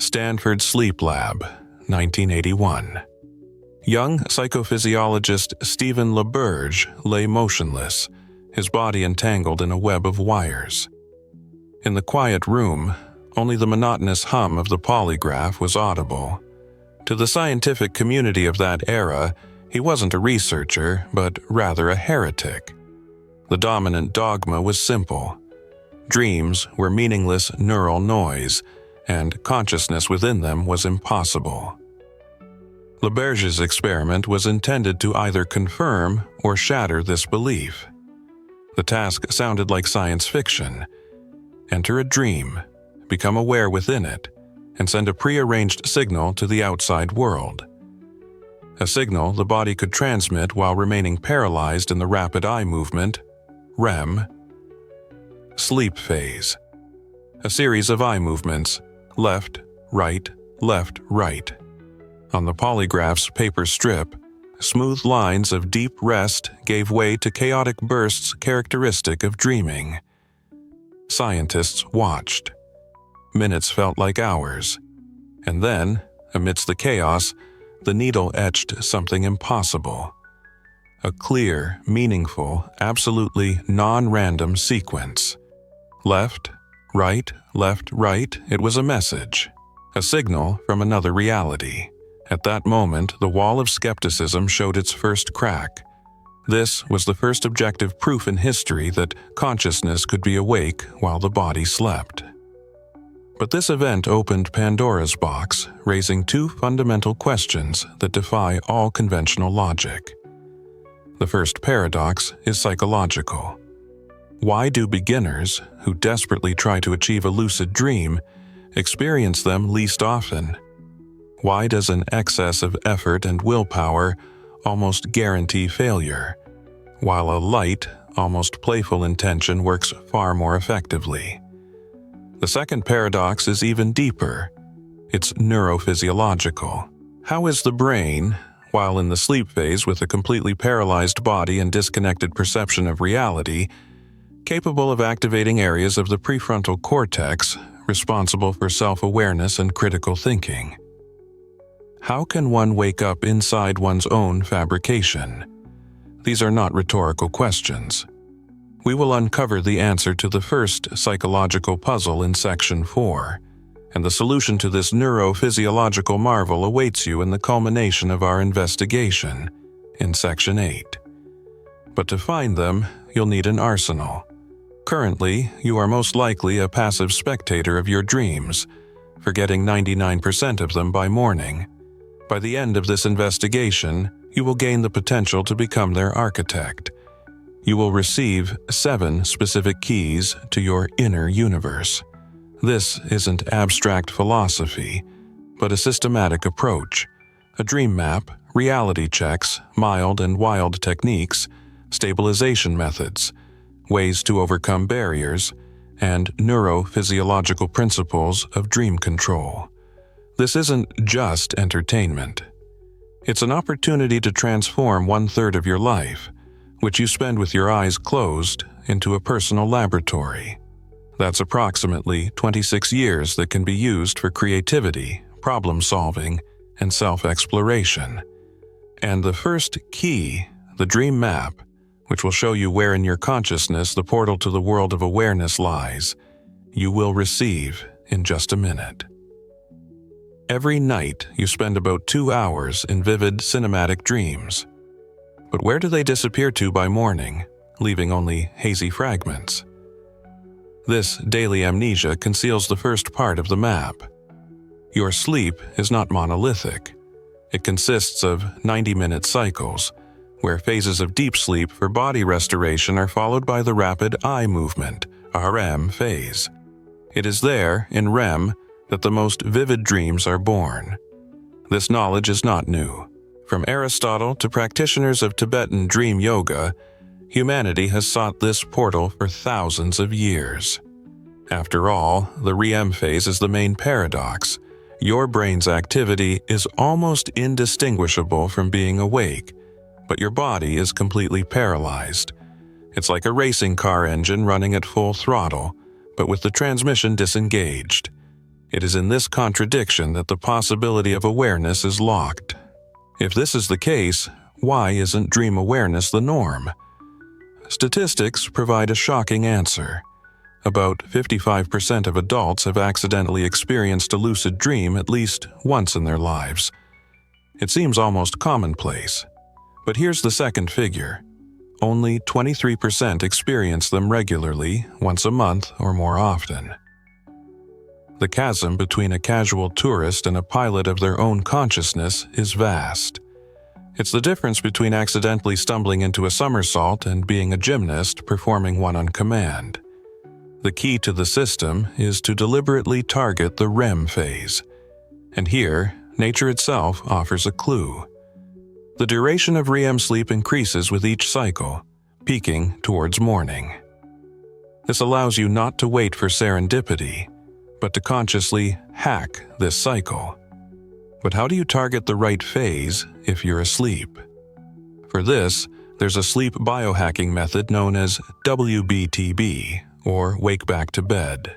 Stanford Sleep Lab, 1981. Young psychophysiologist Stephen LaBerge lay motionless, his body entangled in a web of wires. In the quiet room, only the monotonous hum of the polygraph was audible. To the scientific community of that era, he wasn't a researcher, but rather a heretic. The dominant dogma was simple. Dreams were meaningless neural noise, and consciousness within them was impossible. LaBerge's experiment was intended to either confirm or shatter this belief. The task sounded like science fiction. Enter a dream, become aware within it, and send a prearranged signal to the outside world. A signal the body could transmit while remaining paralyzed in the rapid eye movement, REM. Sleep phase. A series of eye movements, left, right, left, right. On the polygraph's paper strip, smooth lines of deep rest gave way to chaotic bursts characteristic of dreaming. Scientists watched. Minutes felt like hours. And then, amidst the chaos, the needle etched something impossible. A clear, meaningful, absolutely non-random sequence. Left, right, it was a message. A signal from another reality. At that moment, the wall of skepticism showed its first crack. This was the first objective proof in history that consciousness could be awake while the body slept. But this event opened Pandora's box, raising two fundamental questions that defy all conventional logic. The first paradox is psychological. Why do beginners, who desperately try to achieve a lucid dream, experience them least often? Why does an excess of effort and willpower almost guarantee failure, while a light, almost playful intention works far more effectively? The second paradox is even deeper. It's neurophysiological. How is the brain, while in the sleep phase with a completely paralyzed body and disconnected perception of reality, capable of activating areas of the prefrontal cortex responsible for self-awareness and critical thinking? How can one wake up inside one's own fabrication? These are not rhetorical questions. We will uncover the answer to the first psychological puzzle in Section 4, and the solution to this neurophysiological marvel awaits you in the culmination of our investigation in Section 8. But to find them, you'll need an arsenal. Currently, you are most likely a passive spectator of your dreams, forgetting 99% of them by morning. By the end of this investigation, you will gain the potential to become their architect. You will receive 7 specific keys to your inner universe. This isn't abstract philosophy, but a systematic approach. A dream map, reality checks, mild and wild techniques, stabilization methods, ways to overcome barriers, and neurophysiological principles of dream control. This isn't just entertainment. It's an opportunity to transform 1/3 of your life, which you spend with your eyes closed, into a personal laboratory. That's approximately 26 years that can be used for creativity, problem-solving, and self-exploration. And the first key, the dream map, which will show you where in your consciousness the portal to the world of awareness lies, you will receive in just a minute. Every night, you spend about 2 hours in vivid cinematic dreams. But where do they disappear to by morning, leaving only hazy fragments? This daily amnesia conceals the first part of the map. Your sleep is not monolithic. It consists of 90-minute cycles, where phases of deep sleep for body restoration are followed by the rapid eye movement, REM phase. It is there, in REM, that the most vivid dreams are born. This knowledge is not new. From Aristotle to practitioners of Tibetan dream yoga, humanity has sought this portal for thousands of years. After all, the REM phase is the main paradox. Your brain's activity is almost indistinguishable from being awake, but your body is completely paralyzed. It's like a racing car engine running at full throttle, but with the transmission disengaged. It is in this contradiction that the possibility of awareness is locked. If this is the case, why isn't dream awareness the norm? Statistics provide a shocking answer. About 55% of adults have accidentally experienced a lucid dream at least once in their lives. It seems almost commonplace. But here's the second figure. Only 23% experience them regularly, once a month or more often. The chasm between a casual tourist and a pilot of their own consciousness is vast. It's the difference between accidentally stumbling into a somersault and being a gymnast performing one on command. The key to the system is to deliberately target the REM phase. And here, nature itself offers a clue. The duration of REM sleep increases with each cycle, peaking towards morning. This allows you not to wait for serendipity, but to consciously hack this cycle. But how do you target the right phase if you're asleep? For this, there's a sleep biohacking method known as WBTB, or wake back to bed.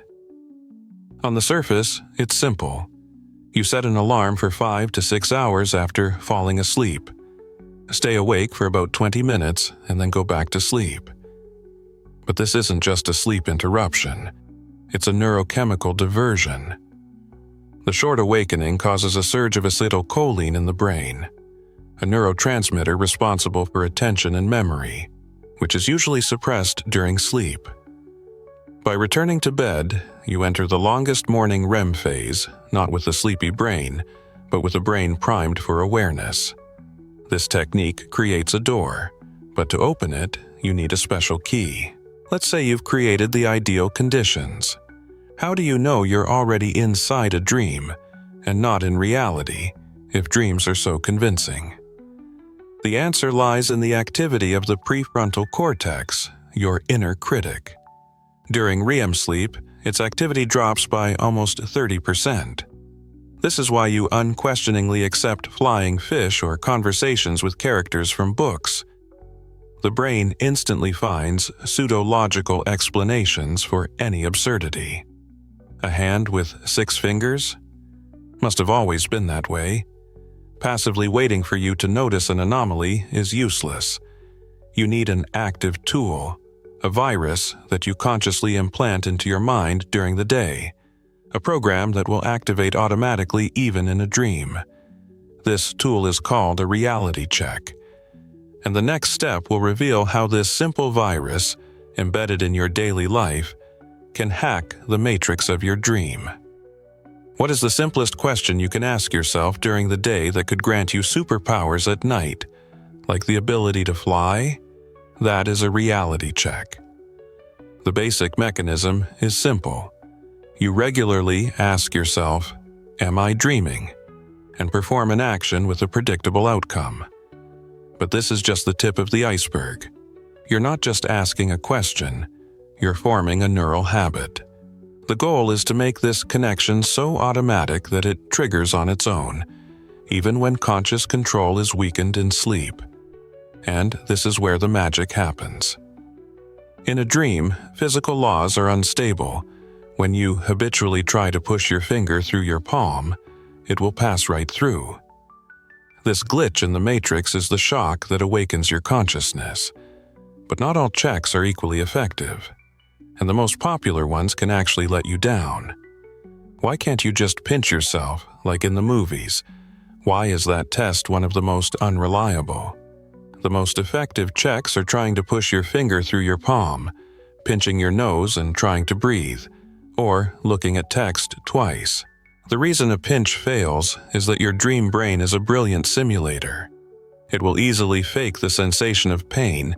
On the surface, it's simple. You set an alarm for 5 to 6 hours after falling asleep. Stay awake for about 20 minutes and then go back to sleep. But this isn't just a sleep interruption. It's a neurochemical diversion. The short awakening causes a surge of acetylcholine in the brain, a neurotransmitter responsible for attention and memory, which is usually suppressed during sleep. By returning to bed, you enter the longest morning REM phase, not with a sleepy brain, but with a brain primed for awareness. This technique creates a door, but to open it, you need a special key. Let's say you've created the ideal conditions. How do you know you're already inside a dream, and not in reality, if dreams are so convincing? The answer lies in the activity of the prefrontal cortex, your inner critic. During REM sleep, its activity drops by almost 30%. This is why you unquestioningly accept flying fish or conversations with characters from books. The brain instantly finds pseudo-logical explanations for any absurdity. A hand with 6 fingers? Must have always been that way. Passively waiting for you to notice an anomaly is useless. You need an active tool, a virus that you consciously implant into your mind during the day, a program that will activate automatically even in a dream. This tool is called a reality check. And the next step will reveal how this simple virus, embedded in your daily life, can hack the matrix of your dream. What is the simplest question you can ask yourself during the day that could grant you superpowers at night, like the ability to fly? That is a reality check. The basic mechanism is simple. You regularly ask yourself, "Am I dreaming?" and perform an action with a predictable outcome. But this is just the tip of the iceberg. You're not just asking a question, you're forming a neural habit. The goal is to make this connection so automatic that it triggers on its own, even when conscious control is weakened in sleep. And this is where the magic happens. In a dream, physical laws are unstable. When you habitually try to push your finger through your palm, it will pass right through. This glitch in the matrix is the shock that awakens your consciousness. But not all checks are equally effective, and the most popular ones can actually let you down. Why can't you just pinch yourself, like in the movies? Why is that test one of the most unreliable? The most effective checks are trying to push your finger through your palm, pinching your nose and trying to breathe, or looking at text twice. The reason a pinch fails is that your dream brain is a brilliant simulator. It will easily fake the sensation of pain,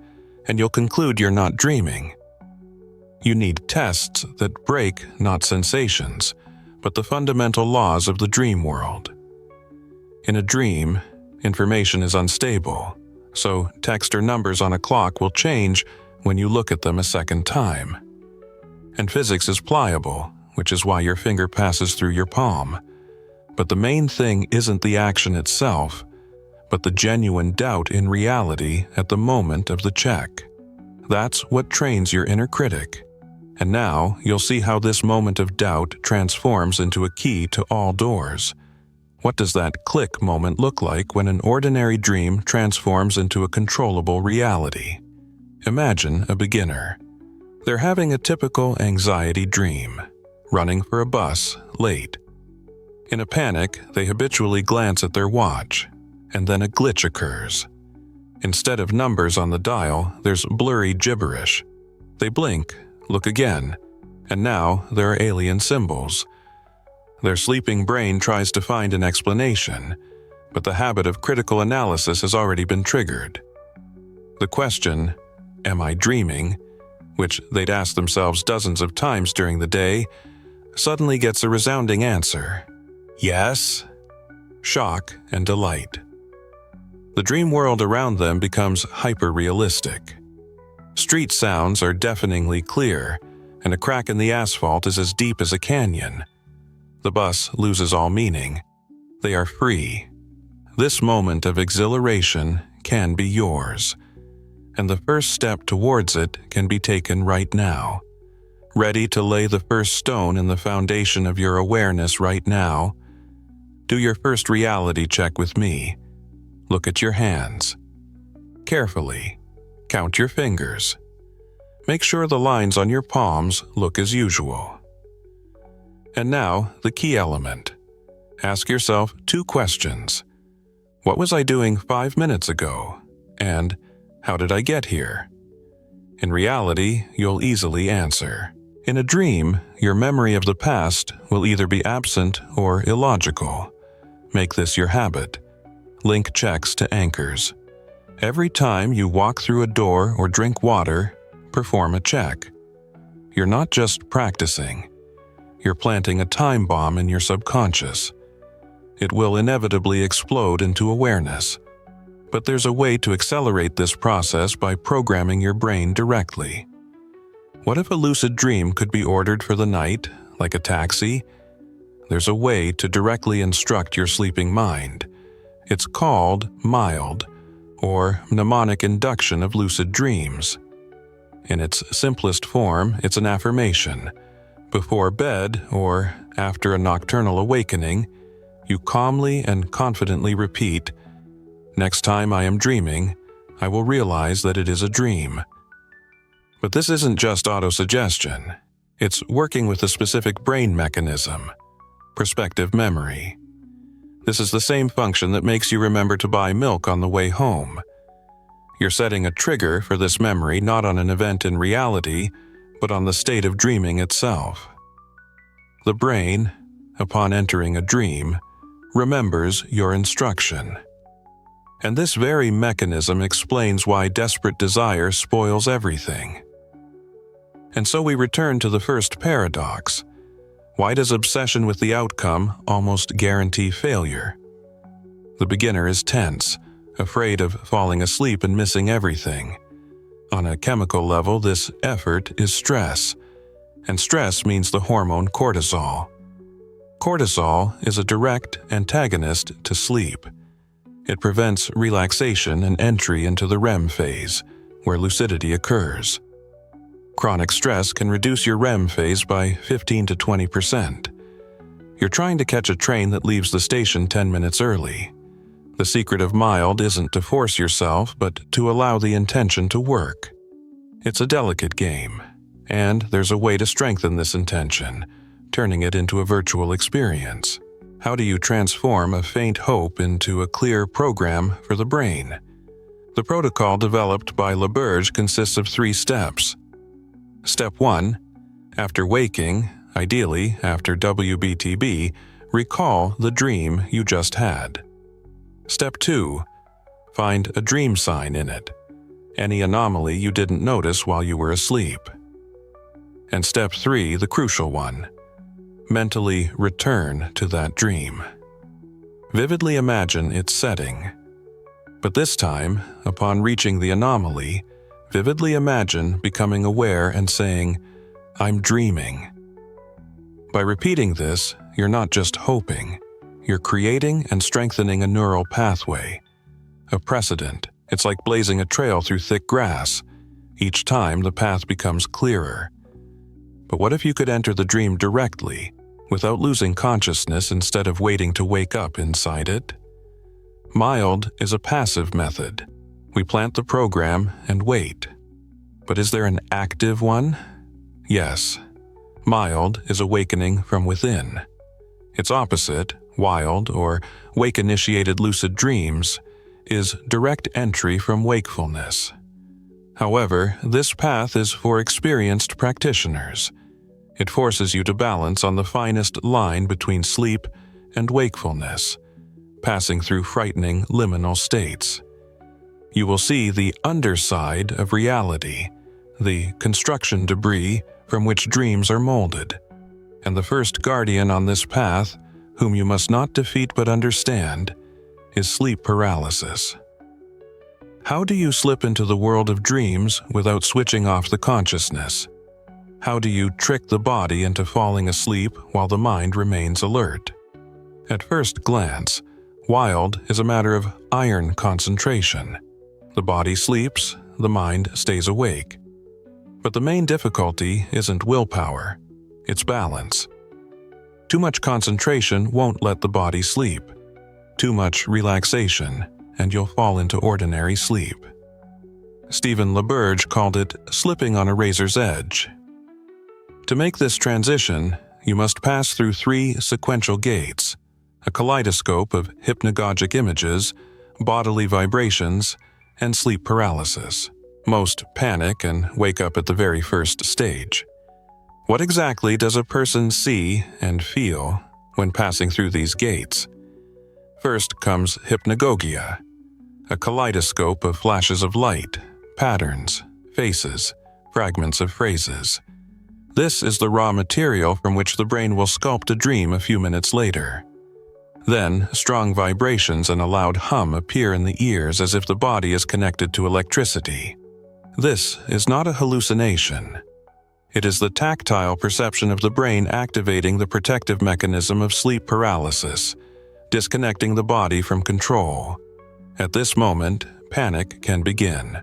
and you'll conclude you're not dreaming. You need tests that break not sensations, but the fundamental laws of the dream world. In a dream, information is unstable, so text or numbers on a clock will change when you look at them a second time. And physics is pliable, which is why your finger passes through your palm. But the main thing isn't the action itself, but the genuine doubt in reality at the moment of the check. That's what trains your inner critic. And now you'll see how this moment of doubt transforms into a key to all doors. What does that click moment look like when an ordinary dream transforms into a controllable reality? Imagine a beginner. They're having a typical anxiety dream, running for a bus late. In a panic, they habitually glance at their watch, and then a glitch occurs. Instead of numbers on the dial, there's blurry gibberish. They blink, look again, and now there are alien symbols. Their sleeping brain tries to find an explanation, but the habit of critical analysis has already been triggered. The question, "Am I dreaming?" which they'd asked themselves dozens of times during the day, suddenly gets a resounding answer: yes. Shock and delight. The dream world around them becomes hyper-realistic. Street sounds are deafeningly clear, and a crack in the asphalt is as deep as a canyon. The bus loses all meaning. They are free. This moment of exhilaration can be yours, and the first step towards it can be taken right now. Ready to lay the first stone in the foundation of your awareness right now? Do your first reality check with me. Look at your hands. Carefully. Count your fingers. Make sure the lines on your palms look as usual. And now, the key element. Ask yourself 2 questions. What was I doing 5 minutes ago? And how did I get here? In reality, you'll easily answer. In a dream, your memory of the past will either be absent or illogical. Make this your habit. Link checks to anchors. Every time you walk through a door or drink water, perform a check. You're not just practicing. You're planting a time bomb in your subconscious. It will inevitably explode into awareness. But there's a way to accelerate this process by programming your brain directly. What if a lucid dream could be ordered for the night, like a taxi? There's a way to directly instruct your sleeping mind. It's called mild, or mnemonic induction of lucid dreams. In its simplest form, it's an affirmation. Before bed, or after a nocturnal awakening, you calmly and confidently repeat, "Next time I am dreaming, I will realize that it is a dream." But this isn't just autosuggestion. It's working with a specific brain mechanism, perspective memory. This is the same function that makes you remember to buy milk on the way home. You're setting a trigger for this memory not on an event in reality, but on the state of dreaming itself. The brain, upon entering a dream, remembers your instruction. And this very mechanism explains why desperate desire spoils everything. And so we return to the first paradox. Why does obsession with the outcome almost guarantee failure? The beginner is tense, afraid of falling asleep and missing everything. On a chemical level, this effort is stress, and stress means the hormone cortisol. Cortisol is a direct antagonist to sleep. It prevents relaxation and entry into the REM phase, where lucidity occurs. Chronic stress can reduce your REM phase by 15 to 20%. You're trying to catch a train that leaves the station 10 minutes early. The secret of mild isn't to force yourself, but to allow the intention to work. It's a delicate game, and there's a way to strengthen this intention, turning it into a virtual experience. How do you transform a faint hope into a clear program for the brain? The protocol developed by LaBerge consists of 3 steps. Step 1. After waking, ideally after WBTB, recall the dream you just had. Step 2. Find a dream sign in it, any anomaly you didn't notice while you were asleep. And Step 3, the crucial one. Mentally return to that dream. Vividly imagine its setting. But this time, upon reaching the anomaly, vividly imagine becoming aware and saying, "I'm dreaming." By repeating this, you're not just hoping. You're creating and strengthening a neural pathway, a precedent. It's like blazing a trail through thick grass. Each time, the path becomes clearer. But what if you could enter the dream directly, without losing consciousness instead of waiting to wake up inside it? Mild is a passive method. We plant the program and wait. But is there an active one? Yes. Mild is awakening from within. Its opposite, wild or wake-initiated lucid dreams, is direct entry from wakefulness. However, this path is for experienced practitioners. It forces you to balance on the finest line between sleep and wakefulness, passing through frightening liminal states. You will see the underside of reality, the construction debris from which dreams are molded. And the first guardian on this path, whom you must not defeat but understand, is sleep paralysis. How do you slip into the world of dreams without switching off the consciousness? How do you trick the body into falling asleep while the mind remains alert? At first glance, wild is a matter of iron concentration. The body sleeps, the mind stays awake. But the main difficulty isn't willpower, it's balance. Too much concentration won't let the body sleep. Too much relaxation, and you'll fall into ordinary sleep. Stephen LaBerge called it slipping on a razor's edge. To make this transition, you must pass through 3 sequential gates, a kaleidoscope of hypnagogic images, bodily vibrations, and sleep paralysis. Most panic and wake up at the very first stage. What exactly does a person see and feel when passing through these gates? First comes hypnagogia, a kaleidoscope of flashes of light, patterns, faces, fragments of phrases. This is the raw material from which the brain will sculpt a dream a few minutes later. Then, strong vibrations and a loud hum appear in the ears as if the body is connected to electricity. This is not a hallucination. It is the tactile perception of the brain activating the protective mechanism of sleep paralysis, disconnecting the body from control. At this moment, panic can begin.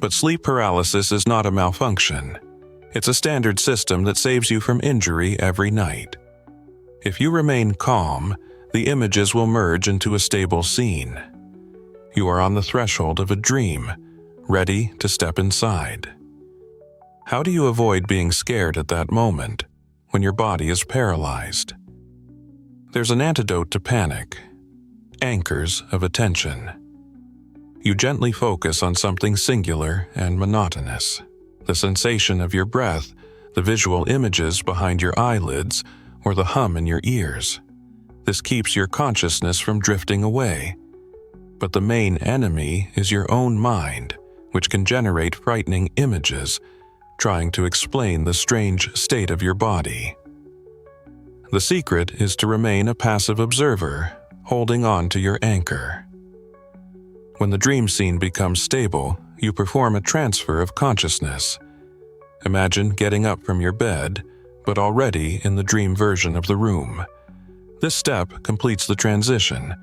But sleep paralysis is not a malfunction. It's a standard system that saves you from injury every night. If you remain calm, the images will merge into a stable scene. You are on the threshold of a dream, ready to step inside. How do you avoid being scared at that moment, when your body is paralyzed? There's an antidote to panic: anchors of attention. You gently focus on something singular and monotonous. The sensation of your breath, the visual images behind your eyelids, or the hum in your ears. This keeps your consciousness from drifting away. But the main enemy is your own mind, which can generate frightening images, trying to explain the strange state of your body. The secret is to remain a passive observer, holding on to your anchor. When the dream scene becomes stable, you perform a transfer of consciousness. Imagine getting up from your bed, but already in the dream version of the room. This step completes the transition,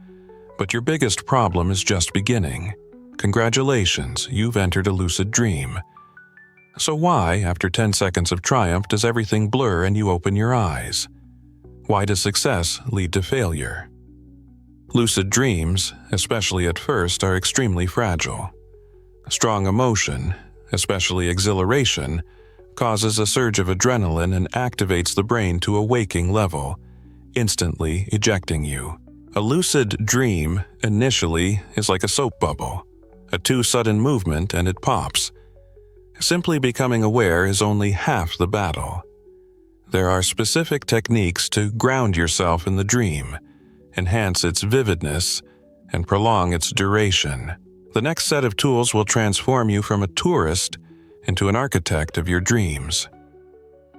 but your biggest problem is just beginning. Congratulations, you've entered a lucid dream. So why, after 10 seconds of triumph, does everything blur and you open your eyes? Why does success lead to failure? Lucid dreams, especially at first, are extremely fragile. Strong emotion, especially exhilaration, causes a surge of adrenaline and activates the brain to a waking level, instantly ejecting you. A lucid dream, initially, is like a soap bubble. A too sudden movement and it pops. Simply becoming aware is only half the battle. There are specific techniques to ground yourself in the dream, enhance its vividness, and prolong its duration. The next set of tools will transform you from a tourist into an architect of your dreams.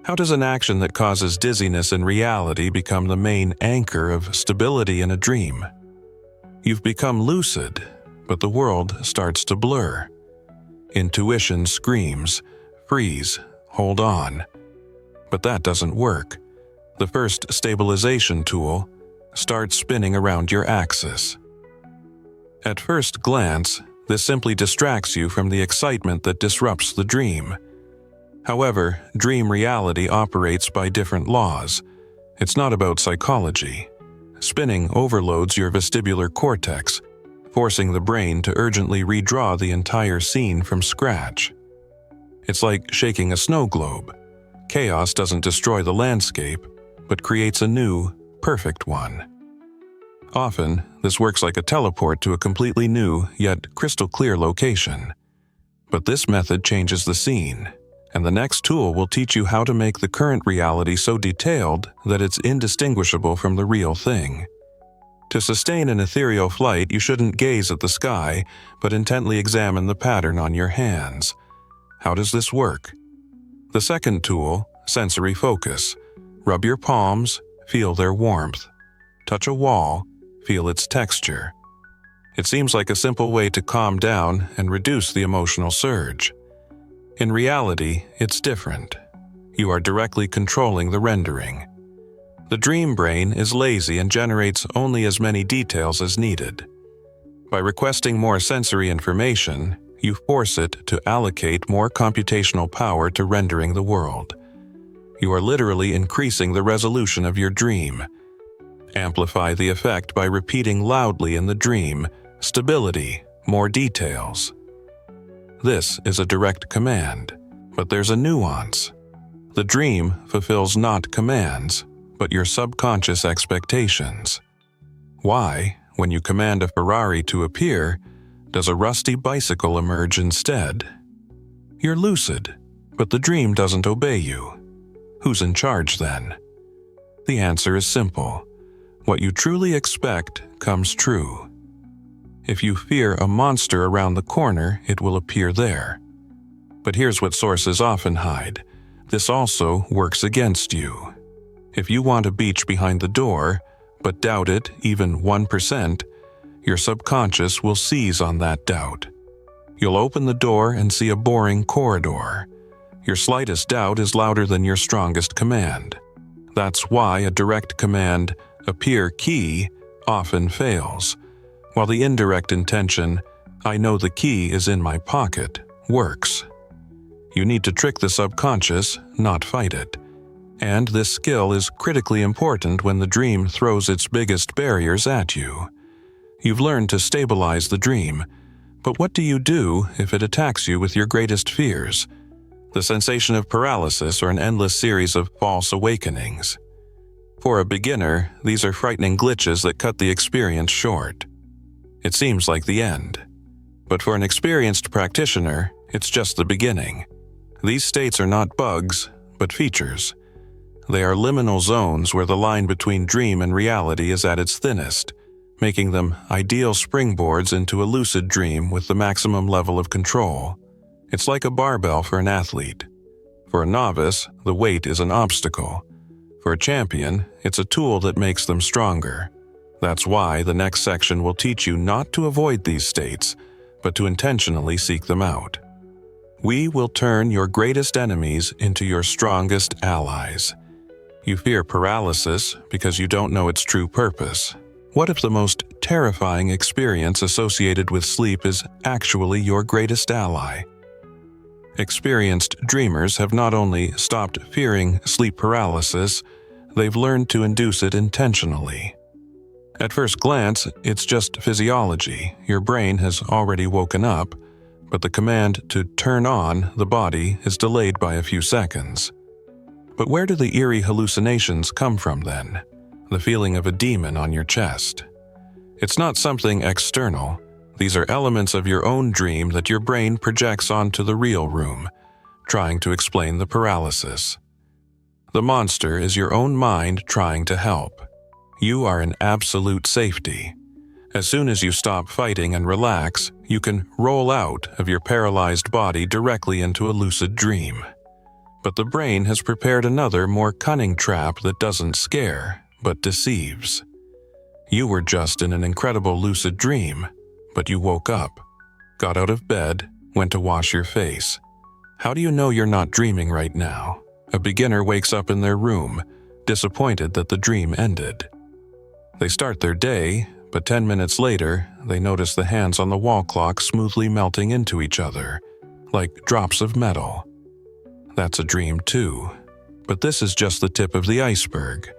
How does an action that causes dizziness in reality become the main anchor of stability in a dream? You've become lucid, but the world starts to blur. Intuition screams, freeze, hold on. But that doesn't work. The first stabilization tool: start spinning around your axis. At first glance, this simply distracts you from the excitement that disrupts the dream. However, dream reality operates by different laws. It's not about psychology. Spinning overloads your vestibular cortex, forcing the brain to urgently redraw the entire scene from scratch. It's like shaking a snow globe. Chaos doesn't destroy the landscape, but creates a new, perfect one. Often, this works like a teleport to a completely new, yet crystal clear location. But this method changes the scene, and the next tool will teach you how to make the current reality so detailed that it's indistinguishable from the real thing. To sustain an ethereal flight, you shouldn't gaze at the sky, but intently examine the pattern on your hands. How does this work? The second tool, sensory focus. Rub your palms, feel their warmth. Touch a wall, feel its texture. It seems like a simple way to calm down and reduce the emotional surge. In reality, it's different. You are directly controlling the rendering. The dream brain is lazy and generates only as many details as needed. By requesting more sensory information, you force it to allocate more computational power to rendering the world. You are literally increasing the resolution of your dream. Amplify the effect by repeating loudly in the dream, stability, more details. This is a direct command, but there's a nuance. The dream fulfills not commands, but your subconscious expectations. Why, when you command a Ferrari to appear, does a rusty bicycle emerge instead? You're lucid, but the dream doesn't obey you. Who's in charge then? The answer is simple. What you truly expect comes true. If you fear a monster around the corner, it will appear there. But here's what sources often hide. This also works against you. If you want a beach behind the door, but doubt it even 1%, your subconscious will seize on that doubt. You'll open the door and see a boring corridor. Your slightest doubt is louder than your strongest command. That's why a direct command, appear key, often fails, while the indirect intention, I know the key is in my pocket, works. You need to trick the subconscious, not fight it. And this skill is critically important when the dream throws its biggest barriers at you. You've learned to stabilize the dream, but what do you do if it attacks you with your greatest fears? The sensation of paralysis or an endless series of false awakenings. For a beginner, these are frightening glitches that cut the experience short. It seems like the end. But for an experienced practitioner, it's just the beginning. These states are not bugs, but features. They are liminal zones where the line between dream and reality is at its thinnest, making them ideal springboards into a lucid dream with the maximum level of control. It's like a barbell for an athlete. For a novice, the weight is an obstacle. For a champion, it's a tool that makes them stronger. That's why the next section will teach you not to avoid these states, but to intentionally seek them out. We will turn your greatest enemies into your strongest allies. You fear paralysis because you don't know its true purpose. What if the most terrifying experience associated with sleep is actually your greatest ally? Experienced dreamers have not only stopped fearing sleep paralysis, they've learned to induce it intentionally. At first glance, it's just physiology. Your brain has already woken up, but the command to turn on the body is delayed by a few seconds. But where do the eerie hallucinations come from then? The feeling of a demon on your chest. It's not something external. These are elements of your own dream that your brain projects onto the real room, trying to explain the paralysis. The monster is your own mind trying to help. You are in absolute safety. As soon as you stop fighting and relax, you can roll out of your paralyzed body directly into a lucid dream. But the brain has prepared another, more cunning trap that doesn't scare, but deceives. You were just in an incredible lucid dream, but you woke up, got out of bed, went to wash your face. How do you know you're not dreaming right now? A beginner wakes up in their room, disappointed that the dream ended. They start their day, but 10 minutes later, they notice the hands on the wall clock smoothly melting into each other, like drops of metal. That's a dream too. But this is just the tip of the iceberg.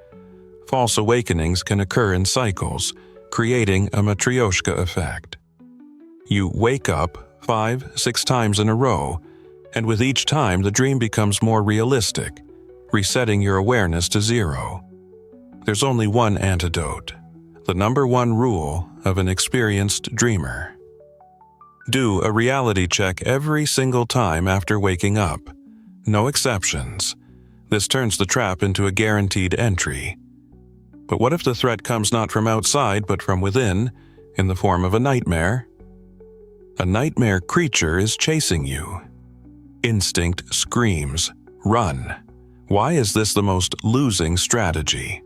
False awakenings can occur in cycles, creating a matryoshka effect. You wake up 5-6 times in a row, and with each time the dream becomes more realistic, resetting your awareness to zero. There's only one antidote, the number one rule of an experienced dreamer. Do a reality check every single time after waking up. No exceptions. This turns the trap into a guaranteed entry. But what if the threat comes not from outside but from within, in the form of a nightmare? A nightmare creature is chasing you. Instinct screams, run. Why is this the most losing strategy?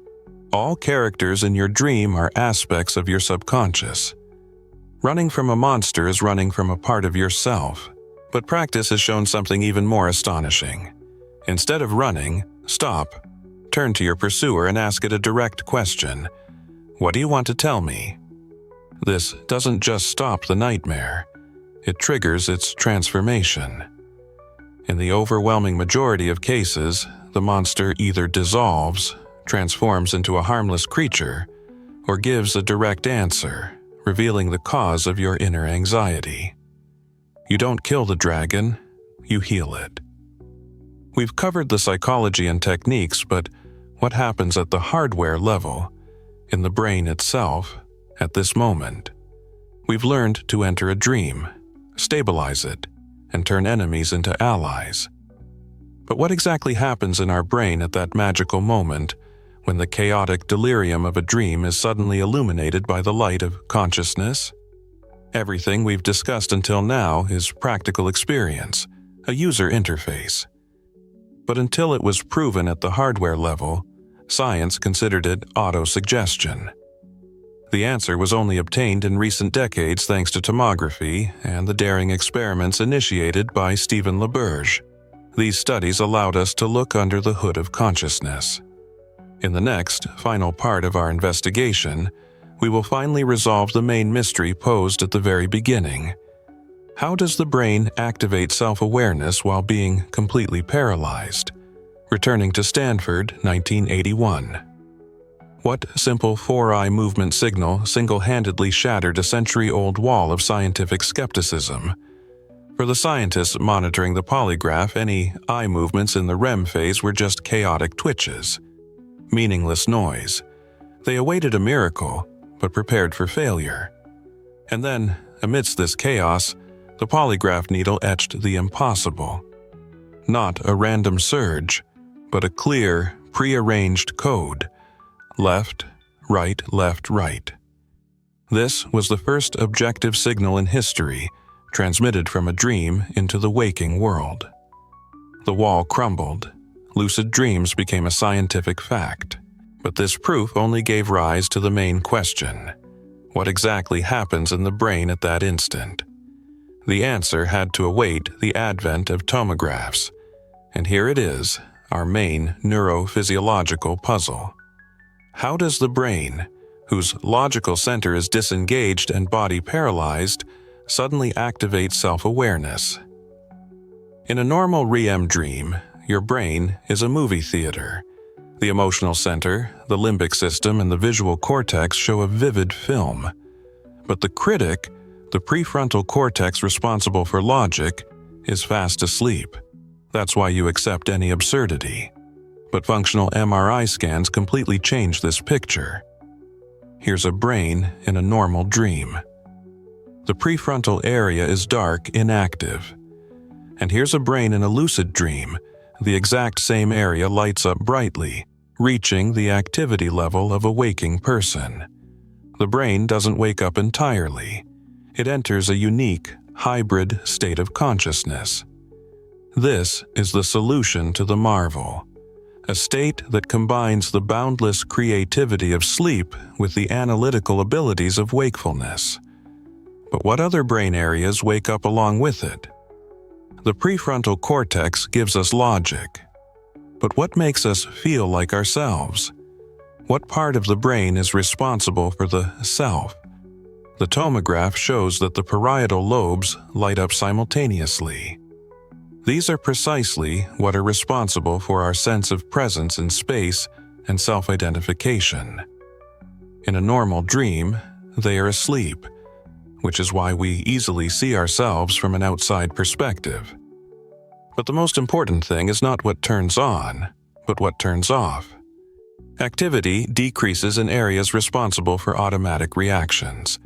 All characters in your dream are aspects of your subconscious. Running from a monster is running from a part of yourself. But practice has shown something even more astonishing. Instead of running, stop. Turn to your pursuer and ask it a direct question. What do you want to tell me? This doesn't just stop the nightmare. It triggers its transformation. In the overwhelming majority of cases, the monster either dissolves, transforms into a harmless creature, or gives a direct answer, revealing the cause of your inner anxiety. You don't kill the dragon, you heal it. We've covered the psychology and techniques, but what happens at the hardware level, in the brain itself, at this moment? We've learned to enter a dream, stabilize it, and turn enemies into allies. But what exactly happens in our brain at that magical moment when the chaotic delirium of a dream is suddenly illuminated by the light of consciousness? Everything we've discussed until now is practical experience, a user interface. But until it was proven at the hardware level, science considered it autosuggestion. The answer was only obtained in recent decades thanks to tomography and the daring experiments initiated by Stephen LaBerge. These studies allowed us to look under the hood of consciousness. In the next, final part of our investigation, we will finally resolve the main mystery posed at the very beginning. How does the brain activate self-awareness while being completely paralyzed? Returning to Stanford, 1981. What simple 4-eye movement signal single-handedly shattered a century-old wall of scientific skepticism? For the scientists monitoring the polygraph, any eye movements in the REM phase were just chaotic twitches. Meaningless noise. They awaited a miracle, but prepared for failure. And then, amidst this chaos, the polygraph needle etched the impossible. Not a random surge, but a clear, prearranged code. Left, right, left, right. This was the first objective signal in history, transmitted from a dream into the waking world. The wall crumbled. Lucid dreams became a scientific fact. But this proof only gave rise to the main question. What exactly happens in the brain at that instant? The answer had to await the advent of tomographs. And here it is, our main neurophysiological puzzle. How does the brain, whose logical center is disengaged and body paralyzed, suddenly activate self-awareness? In a normal REM dream, your brain is a movie theater. The emotional center, the limbic system, and the visual cortex show a vivid film. But the critic, the prefrontal cortex responsible for logic, is fast asleep. That's why you accept any absurdity. But functional MRI scans completely change this picture. Here's a brain in a normal dream. The prefrontal area is dark, inactive. And here's a brain in a lucid dream. The exact same area lights up brightly, reaching the activity level of a waking person. The brain doesn't wake up entirely. It enters a unique, hybrid state of consciousness. This is the solution to the marvel. A state that combines the boundless creativity of sleep with the analytical abilities of wakefulness. But what other brain areas wake up along with it? The prefrontal cortex gives us logic. But what makes us feel like ourselves? What part of the brain is responsible for the self? The tomograph shows that the parietal lobes light up simultaneously. These are precisely what are responsible for our sense of presence in space and self-identification. In a normal dream, they are asleep, which is why we easily see ourselves from an outside perspective. But the most important thing is not what turns on, but what turns off. Activity decreases in areas responsible for automatic reactions.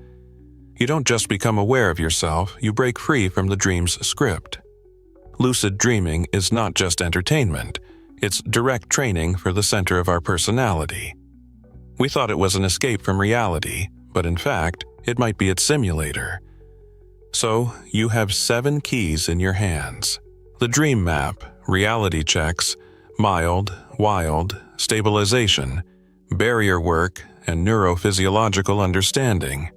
You don't just become aware of yourself, you break free from the dream's script. Lucid dreaming is not just entertainment, it's direct training for the center of our personality. We thought it was an escape from reality, but in fact, it might be its simulator. So, you have 7 keys in your hands. The dream map, reality checks, mild, wild, stabilization, barrier work, and neurophysiological understanding.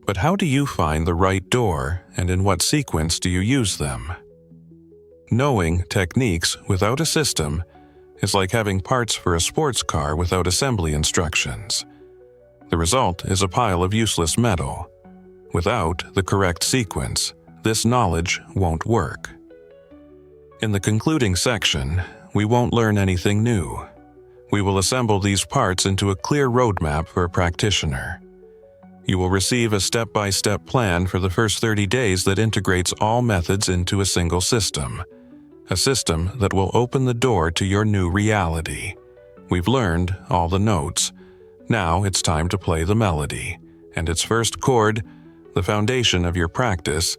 But how do you find the right door, and in what sequence do you use them? Knowing techniques without a system is like having parts for a sports car without assembly instructions. The result is a pile of useless metal. Without the correct sequence, this knowledge won't work. In the concluding section, we won't learn anything new. We will assemble these parts into a clear roadmap for a practitioner. You will receive a step-by-step plan for the first 30 days that integrates all methods into a single system. A system that will open the door to your new reality. We've learned all the notes. Now it's time to play the melody. And its first chord, the foundation of your practice,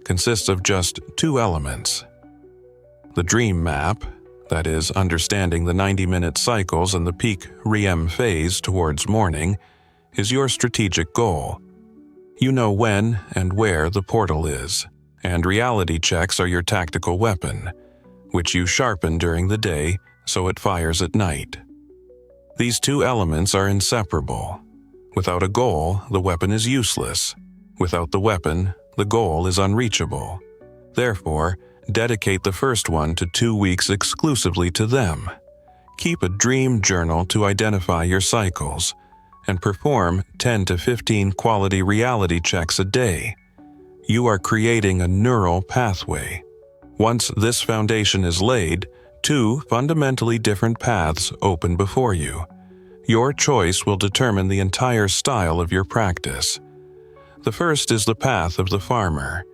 consists of just 2 elements. The dream map, that is, understanding the 90-minute cycles and the peak REM phase towards morning, is your strategic goal. You know when and where the portal is, and reality checks are your tactical weapon, which you sharpen during the day so it fires at night. These 2 elements are inseparable. Without a goal, the weapon is useless. Without the weapon, the goal is unreachable. Therefore, dedicate the first one to 2 weeks exclusively to them. Keep a dream journal to identify your cycles, and perform 10 to 15 quality reality checks a day. You are creating a neural pathway. Once this foundation is laid, 2 fundamentally different paths open before you. Your choice will determine the entire style of your practice. The first is the path of the farmer.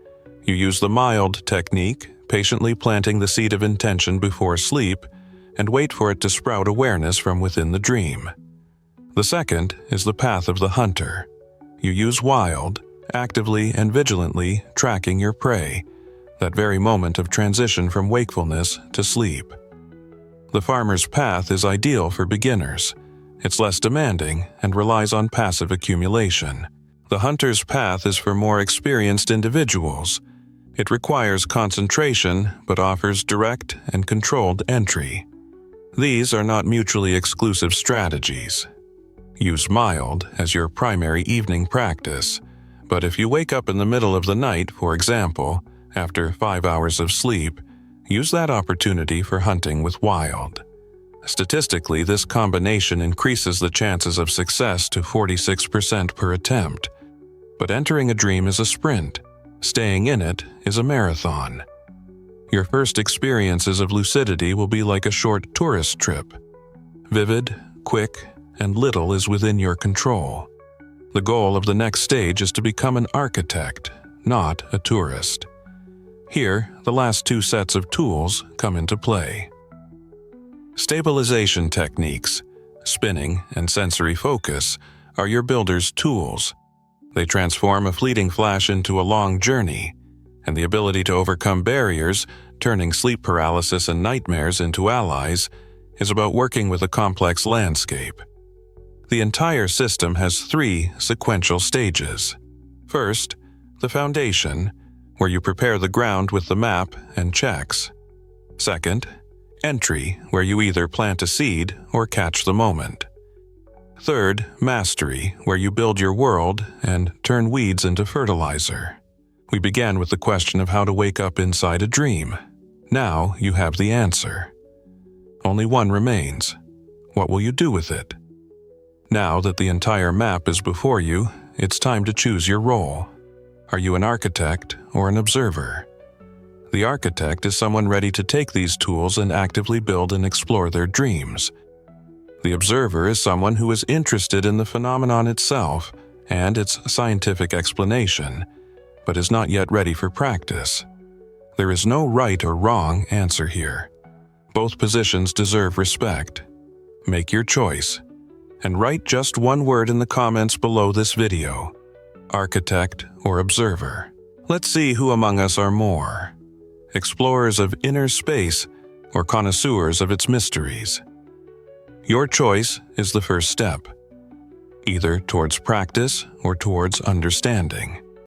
You use the mild technique, patiently planting the seed of intention before sleep, and wait for it to sprout awareness from within the dream. The second is the path of the hunter. You use wild, actively and vigilantly tracking your prey, that very moment of transition from wakefulness to sleep. The farmer's path is ideal for beginners. It's less demanding and relies on passive accumulation. The hunter's path is for more experienced individuals. It requires concentration but offers direct and controlled entry. These are not mutually exclusive strategies. Use mild as your primary evening practice, but if you wake up in the middle of the night, for example, after 5 hours of sleep, use that opportunity for hunting with wild. Statistically, this combination increases the chances of success to 46% per attempt. But entering a dream is a sprint. Staying in it is a marathon. Your first experiences of lucidity will be like a short tourist trip. Vivid, quick, and little is within your control. The goal of the next stage is to become an architect, not a tourist. Here, the last 2 sets of tools come into play. Stabilization techniques, spinning, and sensory focus are your builder's tools. They transform a fleeting flash into a long journey, and the ability to overcome barriers, turning sleep paralysis and nightmares into allies, is about working with a complex landscape. The entire system has 3 sequential stages. First, the foundation, where you prepare the ground with the map and checks. Second, entry, where you either plant a seed or catch the moment. Third, mastery, where you build your world and turn weeds into fertilizer. We began with the question of how to wake up inside a dream. Now you have the answer. Only one remains. What will you do with it? Now that the entire map is before you, it's time to choose your role. Are you an architect or an observer? The architect is someone ready to take these tools and actively build and explore their dreams. The observer is someone who is interested in the phenomenon itself and its scientific explanation, but is not yet ready for practice. There is no right or wrong answer here. Both positions deserve respect. Make your choice, and write just one word in the comments below this video: architect or observer. Let's see who among us are more: explorers of inner space or connoisseurs of its mysteries. Your choice is the first step, either towards practice or towards understanding.